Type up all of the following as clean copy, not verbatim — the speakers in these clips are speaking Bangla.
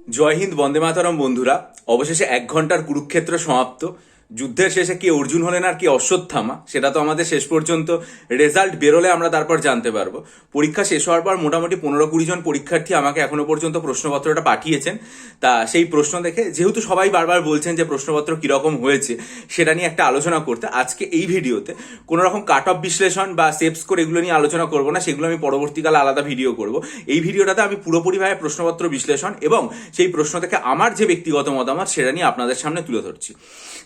জয় হিন্দ, বন্দে মাতরম। বন্ধুরা, অবশেষে 1 ঘন্টার কুরুক্ষেত্র সমাপ্ত। যুদ্ধের শেষে কে অর্জুন হলেন আর কে অশ্বত্থামা, সেটা তো আমাদের শেষ পর্যন্ত রেজাল্ট বেরোলে আমরা তারপর জানতে পারবো। পরীক্ষা শেষ হওয়ার পর মোটামুটি 15-20 জন পরীক্ষার্থী আমাকে এখনো পর্যন্ত প্রশ্নপত্রটা পাঠিয়েছেন। তা সেই প্রশ্ন দেখে, যেহেতু সবাই বারবার বলছেন যে প্রশ্নপত্র কিরকম হয়েছে সেটা নিয়ে একটা আলোচনা করতে, আজকে এই ভিডিওতে কোনো রকম কাট অফ বিশ্লেষণ বা সেভ স্কোর এগুলো নিয়ে আলোচনা করবো না, সেগুলো আমি পরবর্তীকালে আলাদা ভিডিও করব। এই ভিডিওটাতে আমি পুরোপুরিভাবে প্রশ্নপত্র বিশ্লেষণ এবং সেই প্রশ্ন থেকে আমার যে ব্যক্তিগত মতামত সেটা নিয়ে আপনাদের সামনে তুলে ধরছি।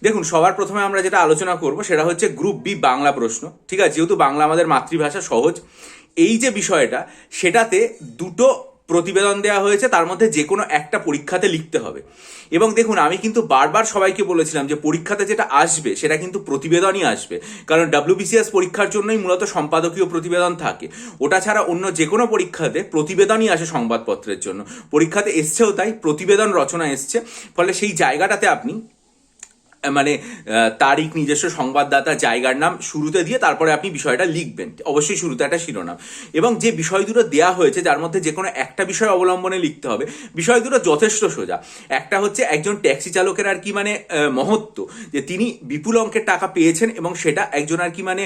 দেখুন, সবার প্রথমে আমরা যেটা আলোচনা করব সেটা হচ্ছে গ্রুপ বি বাংলা প্রশ্ন। ঠিক আছে, যেহেতু বাংলা আমাদের মাতৃভাষা, সহজ এই যে বিষয়টা, সেটাতে দুটো প্রতিবেদন দেওয়া হয়েছে, তার মধ্যে যে কোনো একটা পরীক্ষাতে লিখতে হবে। এবং দেখুন, আমি কিন্তু বারবার সবাইকে বলেছিলাম যে পরীক্ষাতে যেটা আসবে সেটা কিন্তু প্রতিবেদনই আসবে, কারণ WBCS পরীক্ষার জন্যই মূলত সম্পাদকীয় প্রতিবেদন থাকে। ওটা ছাড়া অন্য যে কোনো পরীক্ষাতে প্রতিবেদনই আসে সংবাদপত্রের জন্য। পরীক্ষাতে এসছেও তাই, প্রতিবেদন রচনা এসছে। ফলে সেই জায়গাটাতে আপনি মানে তারিখ, নিজস্ব সংবাদদাতা, জায়গার নাম শুরুতে দিয়ে তারপরে আপনি বিষয়টা লিখবেন, অবশ্যই শুরুতে একটা শিরোনাম। এবং যে বিষয় দুটো দেওয়া হয়েছে যার মধ্যে যে কোনো একটা বিষয় অবলম্বনে লিখতে হবে। বিষয় দুটো যথেষ্ট সোজা। একটা হচ্ছে একজন ট্যাক্সি চালকের আর কি মানে মহত্ব, যে তিনি বিপুল অঙ্কের টাকা পেয়েছেন এবং সেটা একজন আর কি মানে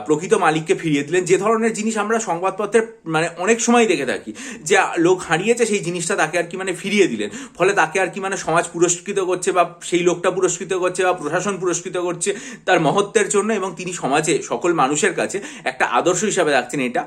প্রকৃত মালিককে ফিরিয়ে দিলেন। যে ধরনের জিনিস আমরা সংবাদপত্রের মানে অনেক সময় দেখে থাকি, যে লোক হারিয়েছে সেই জিনিসটা তাকে আর কি মানে ফিরিয়ে দিলেন, ফলে তাকে আর কি মানে সমাজ পুরস্কৃত করছে বা সেই লোকটা পুরস্কৃত করছে বা প্রশাসন পুরস্কৃত করছে তার মহত্বের জন্য, এবং তিনি সমাজে সকল মানুষের কাছে একটা আদর্শ হিসাবে রাখছেন। এটা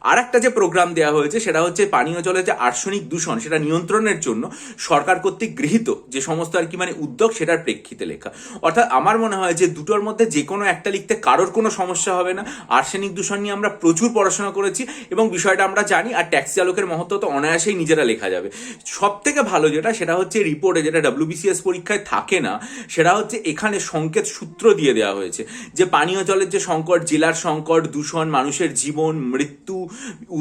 আর একটা যে প্রোগ্রাম দেওয়া হয়েছে সেটা হচ্ছে পানীয় জলের যে আর্সেনিক দূষণ সেটা নিয়ন্ত্রণের জন্য সরকার কর্তৃক গৃহীত যে সমস্ত আর কি মানে উদ্যোগ, সেটার প্রেক্ষিতে লেখা। অর্থাৎ আমার মনে হয় যে দুটোর মধ্যে যে কোনো একটা লিখতে কারোর কোনো সমস্যা হবে না। আর্সেনিক দূষণ নিয়ে আমরা প্রচুর পড়াশোনা করেছি এবং বিষয়টা আমরা জানি, আর ট্যাক্সি চালকের মহত্ব তো অনায়াসেই নিজেরা লেখা যাবে। সব থেকে ভালো যেটা, সেটা হচ্ছে রিপোর্টে যেটা WBCS পরীক্ষায় থাকে না, সেটা হচ্ছে এখানে সংকেত সূত্র দিয়ে দেওয়া হয়েছে, যে পানীয় জলের যে সংকট, জেলার সংকট, দূষণ, মানুষের জীবন মৃত্যু,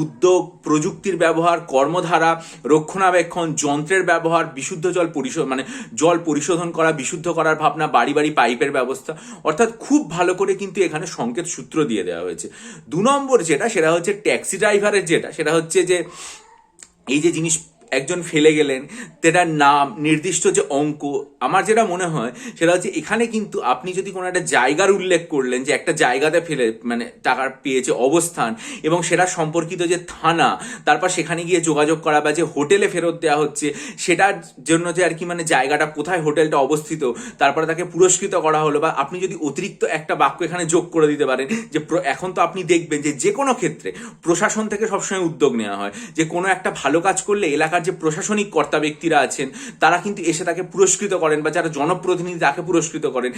উদ্যোগ, প্রযুক্তির ব্যবহার, কর্মধারা, রক্ষণাবেক্ষণ, যন্ত্রের ব্যবহার, বিশুদ্ধ জল মানে জল পরিশোধন করা, বিশুদ্ধ করার ভাবনা, বাড়ি বাড়ি পাইপের ব্যবস্থা। অর্থাৎ খুব ভালো করে কিন্তু এখানে সংকেত সূত্র দিয়ে দেওয়া হয়েছে। 2 নম্বর যেটা, সেটা হচ্ছে ট্যাক্সি ড্রাইভারের যেটা, সেটা হচ্ছে যে এই যে জিনিস একজন ফেলে গেলেন, সেটার নাম, নির্দিষ্ট যে অঙ্ক। আমার যেটা মনে হয় সেটা হচ্ছে এখানে কিন্তু আপনি যদি কোনো একটা জায়গার উল্লেখ করলেন, যে একটা জায়গাতে ফেলে মানে টাকা পেয়েছে, অবস্থান এবং সেটা সম্পর্কিত যে থানা, তারপর সেখানে গিয়ে যোগাযোগ করা, বা যে হোটেলে ফেরত দেওয়া হচ্ছে সেটার জন্য যে আর কি মানে জায়গাটা কোথায়, হোটেলটা অবস্থিত, তারপরে তাকে পুরস্কৃত করা হলো। বা আপনি যদি অতিরিক্ত একটা বাক্য এখানে যোগ করে দিতে পারেন, যে এখন তো আপনি দেখবেন যে যে কোনো ক্ষেত্রে প্রশাসন থেকে সবসময় উদ্যোগ নেওয়া হয়, যে কোনো একটা ভালো কাজ করলে এলাকার যে প্রশাসনিক কর্তা ব্যক্তিরা আছেন তারা কিন্তু এসে তাকে পুরস্কৃত করেন, বা যারা জনপ্রতিনিধি তাকে পুরস্কৃত করেন।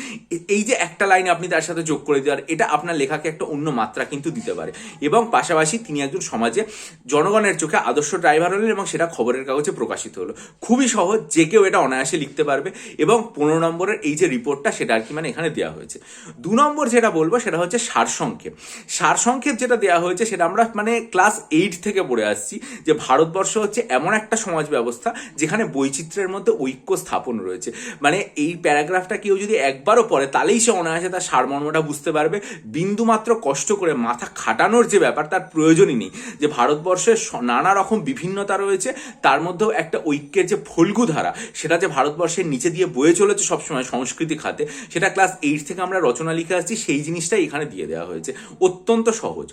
এই যে একটা লাইন আপনি তার সাথে যোগ করে দেওয়ার, এটা আপনার লেখাকে একটা অন্য মাত্রা কিন্তু দিতে পারে। এবং পাশাপাশি তিনি একজন সমাজে জনগণের চোখে আদর্শ ড্রাইভার হলেন এবং সেটা খবরের কাগজে প্রকাশিত হলো। খুবই সহজ, যে কেউ এটা অনায়াসে লিখতে পারবে। এবং 15 নম্বরের এই যে রিপোর্টটা, সেটা আর কি মানে এখানে দেওয়া হয়েছে। 2 নম্বর যেটা বলবো সেটা হচ্ছে সারসংক্ষেপ। সারসংক্ষেপ যেটা দেওয়া হয়েছে সেটা আমরা মানে ক্লাস 8 থেকে পড়ে আসছি, যে ভারতবর্ষ হচ্ছে এমন একটা সমাজ ব্যবস্থা যেখানে বৈচিত্র্যের মধ্যে ঐক্য স্থাপন রয়েছে। মানে এই প্যারাগ্রাফটা কেউ যদি একবারও পড়ে তাহলেই সে অনায়াসে তার সারমর্মটা বুঝতে পারবে। বিন্দুমাত্র কষ্ট করে মাথা খাটানোর যে ব্যাপার তার প্রয়োজনই নেই। যে ভারতবর্ষের নানা রকম বিভিন্নতা রয়েছে, তার মধ্যেও একটা ঐক্যের যে ফল্গু ধারা, সেটা যে ভারতবর্ষের নিচে দিয়ে বয়ে চলেছে সবসময় সংস্কৃতি খাতে, সেটা ক্লাস 8 থেকে আমরা রচনা লিখে আসছি, সেই জিনিসটাই এখানে দিয়ে দেওয়া হয়েছে। অত্যন্ত সহজ।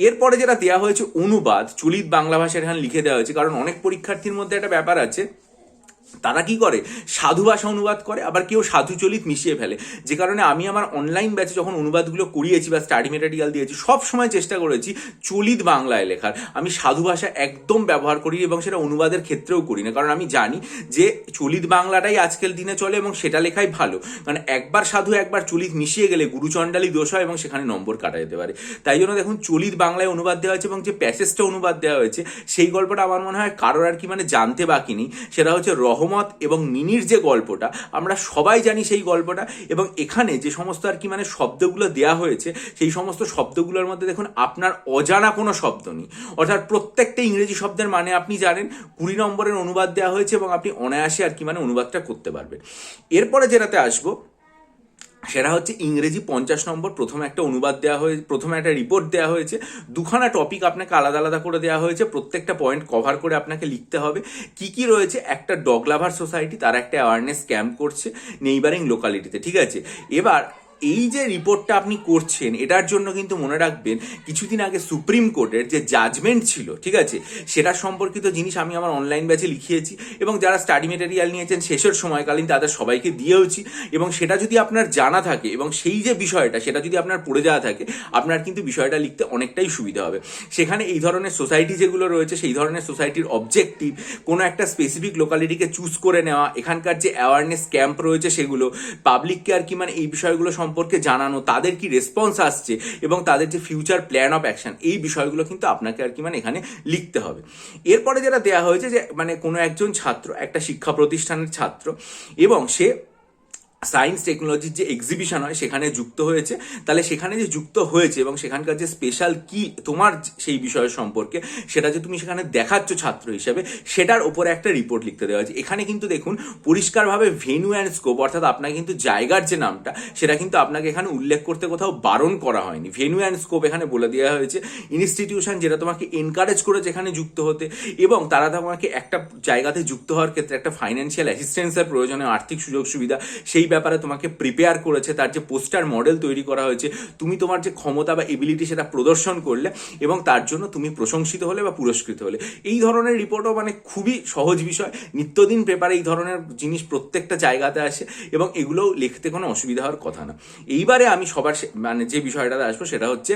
এরপরে যেটা দেওয়া হয়েছে অনুবাদ, চলিত বাংলা ভাষায় এখানে লিখে দেওয়া হয়েছে। কারণ অনেক পরীক্ষার্থীর মধ্যে একটা ব্যাপার আছে, তারা কি করে, সাধু ভাষা অনুবাদ করে, আবার কেউ সাধু চলিত মিশিয়ে ফেলে। যে কারণে আমি আমার অনলাইন ব্যাচে যখন অনুবাদগুলো করিয়েছি বা স্টাডি মেটেরিয়াল দিয়েছি, সব সময় চেষ্টা করেছি চলিত বাংলায় লেখার। আমি সাধু ভাষা একদম ব্যবহার করি এবং সেটা অনুবাদের ক্ষেত্রেও করি না, কারণ আমি জানি যে চলিত বাংলাটাই আজকের দিনে চলে এবং সেটা লেখাই ভালো। মানে একবার সাধু একবার চলিত মিশিয়ে গেলে গুরুচণ্ডালী দোষ হয় এবং সেখানে নম্বর কাটা যেতে পারে। তাই জন্য দেখুন, চলিত বাংলায় অনুবাদ দেওয়া হয়েছে এবং যে প্যাসেজটা অনুবাদ দেওয়া হয়েছে সেই গল্পটা আমার মনে হয় কারোর আর কি মানে জানতে বাকি নেই। সেটা হচ্ছে রহমত এবং মিনির যে গল্পটা, আমরা সবাই জানি সেই গল্পটা। এবং এখানে যে সমস্ত আর কি মানে শব্দগুলো দেওয়া হয়েছে, সেই সমস্ত শব্দগুলোর মধ্যে দেখুন আপনার অজানা কোনো শব্দ নেই। অর্থাৎ প্রত্যেকটা ইংরেজি শব্দের মানে আপনি জানেন। 20 নম্বরের অনুবাদ দেওয়া হয়েছে এবং আপনি অনায়াসে আর কি মানে অনুবাদটা করতে পারবেন। এরপরে যেটাতে আসবো, সেটা হচ্ছে ইংরেজি 50 নম্বর প্রথমে একটা অনুবাদ দেওয়া হয়েছে, প্রথমে একটা রিপোর্ট দেওয়া হয়েছে, দুখানা টপিক আপনাকে আলাদা আলাদা করে দেওয়া হয়েছে, প্রত্যেকটা পয়েন্ট কভার করে আপনাকে লিখতে হবে কি কি রয়েছে। একটা ডগ লাভার সোসাইটি তারা একটা অ্যাওয়ারনেস ক্যাম্প করছে নেইবারিং লোকালিটিতে, ঠিক আছে। এবার এই যে রিপোর্টটা আপনি করছেন এটার জন্য কিন্তু মনে রাখবেন কিছুদিন আগে সুপ্রিম কোর্টের যে জাজমেন্ট ছিল, ঠিক আছে, সেটার সম্পর্কিত জিনিস আমি আমার অনলাইন ব্যাচে লিখিয়েছি এবং যারা স্টাডি মেটেরিয়াল নিয়েছেন শেষের সময়কালীন তাদের সবাইকে দিয়েওছি। এবং সেটা যদি আপনার জানা থাকে এবং সেই যে বিষয়টা সেটা যদি আপনার পড়ে যাওয়া থাকে, আপনার কিন্তু বিষয়টা লিখতে অনেকটাই সুবিধা হবে। সেখানে এই ধরনের সোসাইটি যেগুলো রয়েছে সেই ধরনের সোসাইটির অবজেক্টিভ, কোনো একটা স্পেসিফিক লোকালিটিকে চুজ করে নেওয়া, এখানকার যে অ্যাওয়ারনেস ক্যাম্প রয়েছে সেগুলো, পাবলিককে আর কি মানে এই বিষয়গুলো সম্পর্কে জানানো, তাদের কি রেসপন্স আসছে এবং তাদের যে ফিউচার প্ল্যান অফ অ্যাকশন, এই বিষয়গুলো কিন্তু আপনাকে আর কি মানে এখানে লিখতে হবে। এরপরে যেটা দেওয়া হয়েছে যে মানে কোনো একজন ছাত্র একটা শিক্ষা প্রতিষ্ঠানের ছাত্র এবং সে সায়েন্স টেকনোলজির যে এক্সিবিশন হয় সেখানে যুক্ত হয়েছে, তাহলে সেখানে যে যুক্ত হয়েছে এবং সেখানকার যে স্পেশাল কি তোমার সেই বিষয়ের সম্পর্কে সেটা যে তুমি সেখানে দেখাচ্ছ ছাত্র হিসেবে, সেটার ওপরে একটা রিপোর্ট লিখতে দেওয়া হয়েছে। এখানে কিন্তু দেখুন পরিষ্কারভাবে ভেন্যু অ্যান্ড স্কোপ, অর্থাৎ আপনাকে কিন্তু জায়গার যে নামটা সেটা কিন্তু আপনাকে এখানে উল্লেখ করতে কোথাও বারণ করা হয়নি। ভেন্যু অ্যান্ড স্কোপ এখানে বলে দেওয়া হয়েছে ইনস্টিটিউশন যেটা তোমাকে এনকারেজ করেছে এখানে যুক্ত হতে, এবং তারা তোমাকে একটা জায়গাতে যুক্ত হওয়ার ক্ষেত্রে একটা ফাইন্যান্সিয়াল অ্যাসিস্ট্যান্সের প্রয়োজনে আর্থিক সুযোগ সুবিধা সেই ব্যাপারে তোমাকে প্রিপেয়ার করেছে, তার যে পোস্টার মডেল তৈরি করা হয়েছে, তুমি তোমার যে ক্ষমতা বা এবিলিটি সেটা প্রদর্শন করলে এবং তার জন্য তুমি প্রশংসিত হলে বা পুরস্কৃত হলে। এই ধরনের রিপোর্টও মানে খুবই সহজ বিষয়, নিত্যদিন পেপারে এই ধরনের জিনিস প্রত্যেকটা জায়গাতে আসে এবং এগুলোও লিখতে কোনো অসুবিধা হওয়ার কথা না। এইবারে আমি সবার মানে যে বিষয়টাতে আসবো সেটা হচ্ছে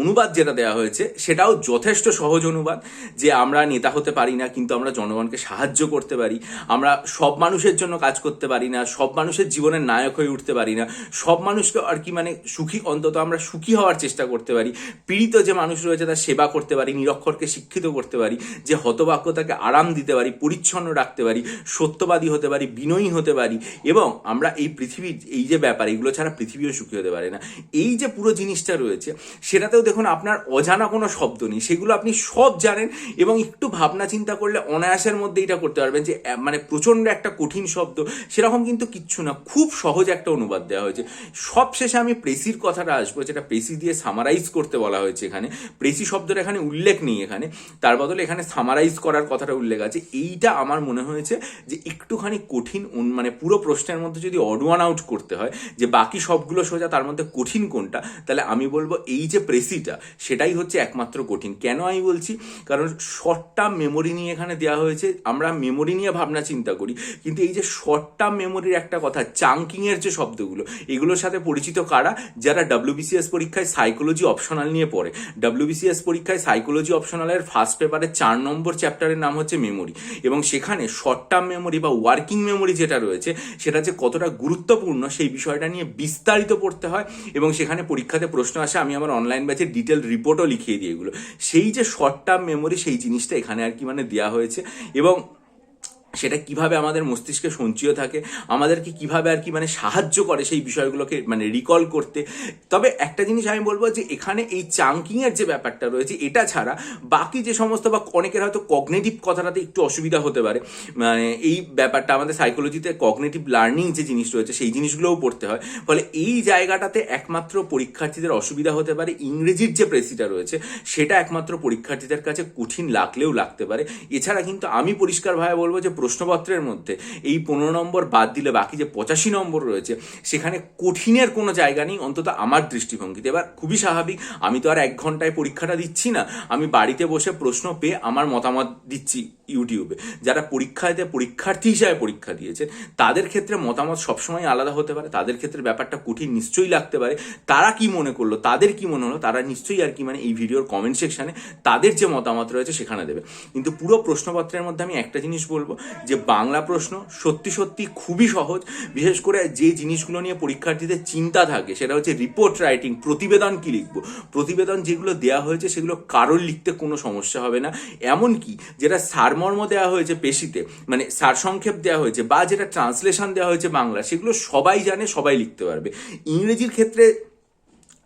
অনুবাদ যেটা দেওয়া হয়েছে সেটাও যথেষ্ট সহজ অনুবাদ, যে আমরা নেতা হতে পারি না কিন্তু আমরা জনগণকে সাহায্য করতে পারি, আমরা সব মানুষের জন্য কাজ করতে পারি না, সব মানুষের জীবনের নায়ক হয়ে উঠতে পারি না, সব মানুষকে আর কি মানে সুখী, অন্তত আমরা সুখী হওয়ার চেষ্টা করতে পারি, পীড়িত যে মানুষ রয়েছে তার সেবা করতে পারি, নিরক্ষরকে শিক্ষিত করতে পারি, যে হতভাগ্য তাকে আরাম দিতে পারি, পরিচ্ছন্ন রাখতে পারি, সত্যবাদী হতে পারি, বিনয়ী হতে পারি, এবং আমরা এই পৃথিবীর এই যে ব্যাপার এগুলো ছাড়া পৃথিবীও সুখী হতে পারে না। এই যে পুরো জিনিসটা রয়েছে সেটাতেও দেখুন আপনার অজানা কোনো শব্দ নেই, সেগুলো আপনি সব জানেন এবং একটু ভাবনা চিন্তা করলে অনায়াসের মধ্যে এটা করতে পারবেন। যে মানে প্রচণ্ড একটা কঠিন শব্দ সেরকম কিন্তু কিচ্ছু না, খুব সহজ একটা অনুবাদ দেওয়া হয়েছে। সব শেষে আমি প্রেসির কথাটা আসবো, যেটা প্রেসি দিয়ে সামারাইজ করতে বলা হয়েছে। এখানে প্রেসি শব্দটা এখানে উল্লেখ নেই, এখানে তার বদলে এখানে সামারাইজ করার কথাটা উল্লেখ আছে। এইটা আমার মনে হয়েছে যে একটুখানি কঠিন, মানে পুরো প্রশ্নের মধ্যে যদি অড ওয়ান আউট করতে হয় যে বাকি সবগুলো সোজা তার মধ্যে কঠিন কোনটা, তাহলে আমি বলবো এই যে প্রেসিটা সেটাই হচ্ছে একমাত্র কঠিন। কেন আমি বলছি, কারণ শর্ট টার্ম মেমোরি নিয়ে এখানে দেওয়া হয়েছে, আমরা মেমোরি নিয়ে ভাবনা চিন্তা করি, কিন্তু এই যে শর্ট টার্ম মেমোরির একটা কথা, চাঙ্কিং এর যে শব্দগুলো, এগুলোর সাথে পরিচিত কারা, যারা WBCS পরীক্ষায় সাইকোলজি অপশনাল নিয়ে পড়ে। WBCS পরীক্ষায় সাইকোলজি অপশনালের ফার্স্ট পেপারে 4 নম্বর চ্যাপ্টারের নাম হচ্ছে মেমোরি, এবং সেখানে শর্ট টার্ম মেমোরি বা ওয়ার্কিং মেমোরি যেটা রয়েছে সেটা যে কতটা গুরুত্বপূর্ণ সেই বিষয়টা নিয়ে বিস্তারিত পড়তে হয়, এবং সেখানে পরীক্ষাতে প্রশ্ন আসে। আমি আমার অনলাইন ব্যাচে ডিটেল রিপোর্টও লিখিয়ে দিই এগুলো। সেই যে শর্ট টার্ম মেমোরি সেই জিনিসটা এখানে আর কি মানে দেওয়া হয়েছে, এবং সেটা কিভাবে আমাদের মস্তিষ্কে সঞ্চয় থাকে, আমাদেরকে কিভাবে আর কি মানে সাহায্য করে সেই বিষয়গুলোকে মানে রিকল করতে। তবে একটা জিনিস আমি বলবো যে এখানে এই চাঙ্কিং এর যে ব্যাপারটা রয়েছে এটা ছাড়া বাকি যে সমস্ত, বা অনেকের হয়তো কগনেটিভ কথাটাতে একটু অসুবিধা হতে পারে, মানে এই ব্যাপারটা আমাদের সাইকোলজিতে কগনেটিভ লার্নিং যে জিনিস রয়েছে সেই জিনিসগুলোও পড়তে হয়, ফলে এই জায়গাটাতে একমাত্র পরীক্ষার্থীদের অসুবিধা হতে পারে। ইংরেজির যে প্রেসিটা রয়েছে সেটা একমাত্র পরীক্ষার্থীদের কাছে কঠিন লাগলেও লাগতে পারে। এছাড়া কিন্তু আমি পরিষ্কারভাবে বলবো যে প্রশ্নপত্রের মধ্যে এই 15 নম্বর বাদ দিলে বাকি যে 85 নম্বর রয়েছে সেখানে কঠিনের কোনো জায়গা নেই, অন্তত আমার দৃষ্টিভঙ্গিতে। এবার খুবই স্বাভাবিক, আমি তো আর 1 ঘন্টায় পরীক্ষাটা দিচ্ছি না, আমি বাড়িতে বসে প্রশ্ন পেয়ে আমার মতামত দিচ্ছি ইউটিউবে। যারা পরীক্ষার্থী হিসাবে পরীক্ষা দিয়েছে তাদের ক্ষেত্রে মতামত সবসময় আলাদা হতে পারে, তাদের ক্ষেত্রে ব্যাপারটা কঠিন নিশ্চয়ই লাগতে পারে। তারা কি মনে করলো, তাদের কি মনে হলো, তারা নিশ্চয়ই আর কি মানে এই ভিডিওর কমেন্ট সেকশনে তাদের যে মতামত রয়েছে সেখানে দেবে। কিন্তু পুরো প্রশ্নপত্রের মধ্যে আমি একটা জিনিস বলবো যে বাংলা প্রশ্ন সত্যি সত্যি খুবই সহজ, বিশেষ করে যে জিনিসগুলো নিয়ে পরীক্ষার্থীদের চিন্তা থাকে সেটা হচ্ছে রিপোর্ট রাইটিং, প্রতিবেদন কি লিখবো। প্রতিবেদন যেগুলো দেওয়া হয়েছে সেগুলো কারোর লিখতে কোনো সমস্যা হবে না, এমনকি যেটা সারমর্ম দেওয়া হয়েছে পেশিতে, মানে সারসংক্ষেপ দেওয়া হয়েছে বা যেটা ট্রান্সলেশন দেওয়া হয়েছে বাংলা, সেগুলো সবাই জানে, সবাই লিখতে পারবে। ইংরেজির ক্ষেত্রে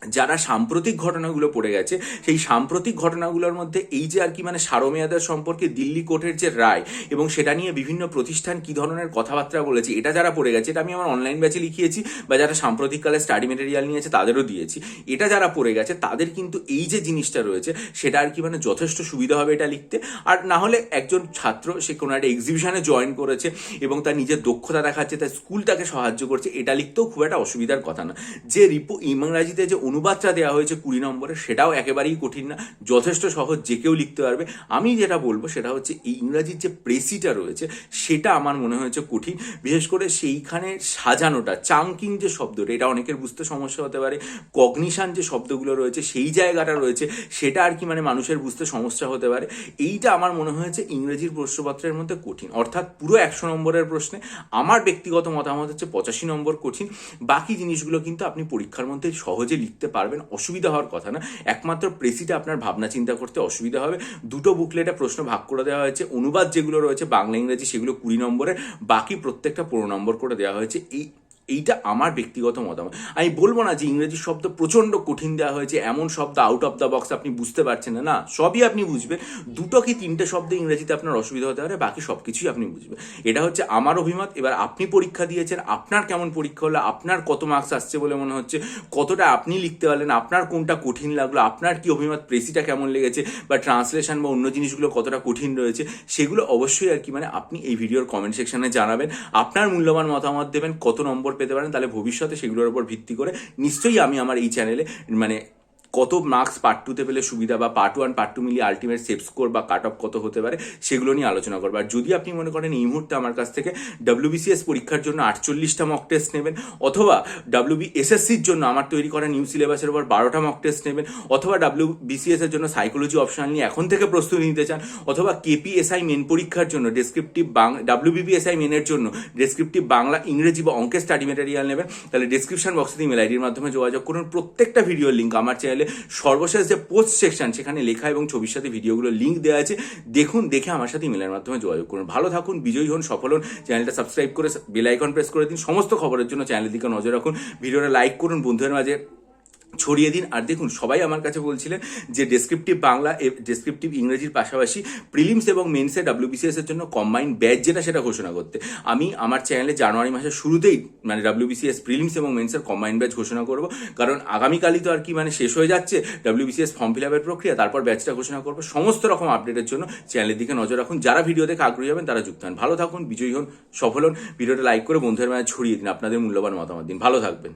যারা সাম্প্রতিক ঘটনাগুলো পড়ে গেছে, সেই সাম্প্রতিক ঘটনাগুলোর মধ্যে এই যে আর কি মানে সারমেয়াদের সম্পর্কে দিল্লি কোর্টের যে রায় এবং সেটা নিয়ে বিভিন্ন প্রতিষ্ঠান কি ধরনের কথাবার্তা বলেছে, এটা যারা পড়ে গেছে, এটা আমি আমার অনলাইন ব্যাচে লিখিয়েছি বা যারা সাম্প্রতিককালে স্টাডি মেটেরিয়াল নিয়েছে তাদেরও দিয়েছি। এটা যারা পড়ে গেছে তাদের কিন্তু এই যে জিনিসটা রয়েছে সেটা আর কি মানে যথেষ্ট সুবিধা হবে এটা লিখতে। আর না হলে একজন ছাত্র সে কোনো একটা এক্সিবিশনে জয়েন করেছে এবং তার নিজের দক্ষতা দেখাচ্ছে, তার স্কুল তাকে সাহায্য করছে, এটা লিখতেও খুব একটা অসুবিধার কথা না। যে ইংরাজিতে যে অনুবাদটা দেওয়া হয়েছে 20 নম্বরে, সেটাও একেবারেই কঠিন না, যথেষ্ট সহজ, যে কেউ লিখতে পারবে। আমি যেটা বলবো সেটা হচ্ছে এই ইংরাজির যে প্রেসিটা রয়েছে সেটা আমার মনে হয়েছে কঠিন, বিশেষ করে সেইখানে সাজানোটা, চাঙ্কিং যে শব্দটা, এটা অনেকের বুঝতে সমস্যা হতে পারে। কগনিশন যে শব্দগুলো রয়েছে সেই জায়গাটা রয়েছে, সেটা আর কি মানে মানুষের বুঝতে সমস্যা হতে পারে। এইটা আমার মনে হয়েছে ইংরেজির প্রশ্নপত্রের মধ্যে কঠিন। অর্থাৎ পুরো 100 নম্বরের প্রশ্নে আমার ব্যক্তিগত মতামত হচ্ছে 85 নম্বর কঠিন। বাকি জিনিসগুলো কিন্তু আপনি পরীক্ষার মধ্যে সহজে লিখতে পারবেন, অসুবিধা হওয়ার কথা না। একমাত্র প্রেসিটা আপনার ভাবনা চিন্তা করতে অসুবিধা হবে। দুটো বুকলেটে প্রশ্ন ভাগ করে দেওয়া হয়েছে, অনুবাদ যেগুলো রয়েছে বাংলা ইংরেজি সেগুলো 20 নম্বরের, বাকি প্রত্যেকটা 15 নম্বর করে দেওয়া হয়েছে। এইটা আমার ব্যক্তিগত মতামত। আমি বলবো না যে ইংরেজি শব্দ প্রচণ্ড কঠিন দেওয়া হয়েছে, এমন শব্দ আউট অফ দ্য বক্স আপনি বুঝতে পারছেন না, না, সবই আপনি বুঝবেন। দুটো কি তিনটে শব্দ ইংরেজিতে আপনার অসুবিধা হতে পারে, বাকি সব কিছুই আপনি বুঝবেন। এটা হচ্ছে আমার অভিমত। এবার আপনি পরীক্ষা দিয়েছেন, আপনার কেমন পরীক্ষা হলো, আপনার কত মার্কস আসছে বলে মনে হচ্ছে, কতটা আপনি লিখতে পারলেন, আপনার কোনটা কঠিন লাগলো, আপনার কি অভিমত, প্রেসিটা কেমন লেগেছে, বা ট্রান্সলেশন বা অন্য জিনিসগুলো কতটা কঠিন রয়েছে, সেগুলো অবশ্যই আর কি মানে আপনি এই ভিডিওর কমেন্ট সেকশনে জানাবেন। আপনার মূল্যবান মতামত দেবেন, কত নম্বর পেতে পারেন, তাহলে ভবিষ্যতে সেগুলোর উপর ভিত্তি করে নিশ্চয়ই আমি আমার এই চ্যানেলে মানে কত মার্কস পার্ট 2তে পেলে সুবিধা, বা পার্ট 1 পার্ট 2 মিলিয়ে আলটিমেট সেফ স্কোর বা কাট অফ কত হতে পারে, সেগুলো নিয়ে আলোচনা করবো। আর যদি আপনি মনে করেন এই মুহূর্তে আমার কাছ থেকে WBCS পরীক্ষার জন্য 48টা মক টেস্ট নেবেন, অথবা SSCর জন্য আমার তৈরি করা নিউ সিলেবাসের উপর 12টা মক টেস্ট নেবেন, অথবা WBCS এর জন্য সাইকোলজি অপশনাল নিয়ে এখন থেকে প্রস্তুতি নিতে চান, অথবা KPSI মেন পরীক্ষার জন্য ডেসক্রিপটিভ WBPSI মেনের জন্য ডেসক্রিপটিভ বাংলা ইংরেজি বা অঙ্কের স্টাডি মেটেরিয়াল নেবেন, তাহলে ডেসক্রিপশন বক্সে ইমেল আইডির মাধ্যমে যোগাযোগ করুন। প্রত্যেকটা ভিডিওর লিঙ্ক আমার চ্যানেলে সর্বশেষ যে পোস্ট সেকশন সেখানে লেখা এবং ছবির সাথে ভিডিওগুলো লিঙ্ক দেওয়া আছে, দেখুন, দেখে আমার সাথে ইমেলের মাধ্যমে যোগাযোগ করুন। ভালো থাকুন, বিজয়ী হন, সফল হন। চ্যানেলটা সাবস্ক্রাইব করে বেল আইকন প্রেস করে দিন। সমস্ত খবরের জন্য চ্যানেলের দিকে নজর রাখুন। ভিডিওটা লাইক করুন, বন্ধুদের মাঝে ছড়িয়ে দিন। আর দেখুন, সবাই আমার কাছে বলছিলেন যে ডেসক্রিপটিভ বাংলা, ডেসক্রিপটিভ ইংরেজির পাশাপাশি প্রিলিমস এবং মেন্সে WBCS এর জন্য কম্বাইন্ড ব্যাচ যেটা, সেটা ঘোষণা করতে আমি আমার চ্যানেলে জানুয়ারি মাসের শুরুতেই মানে WBCS প্রিলিমস এবং মেন্সের কম্বাইন্ড ব্যাচ ঘোষণা করব। কারণ আগামীকালই তো আর কি মানে শেষ হয়ে যাচ্ছে WBCS ফর্ম ফিল আপের প্রক্রিয়া, তারপর ব্যাচটা ঘোষণা করবো। সমস্ত রকম আপডেটের জন্য চ্যানেলের দিকে নজর রাখুন। যারা ভিডিও দেখে আগ্রহী হবেন তারা যুক্ত হন। ভালো থাকুন, বিজয়ী হন, সফল হন। ভিডিওটা লাইক করে বন্ধুদের মাঝে ছড়িয়ে দিন, আপনাদের মূল্যবান মতামত দিন। ভালো থাকবেন।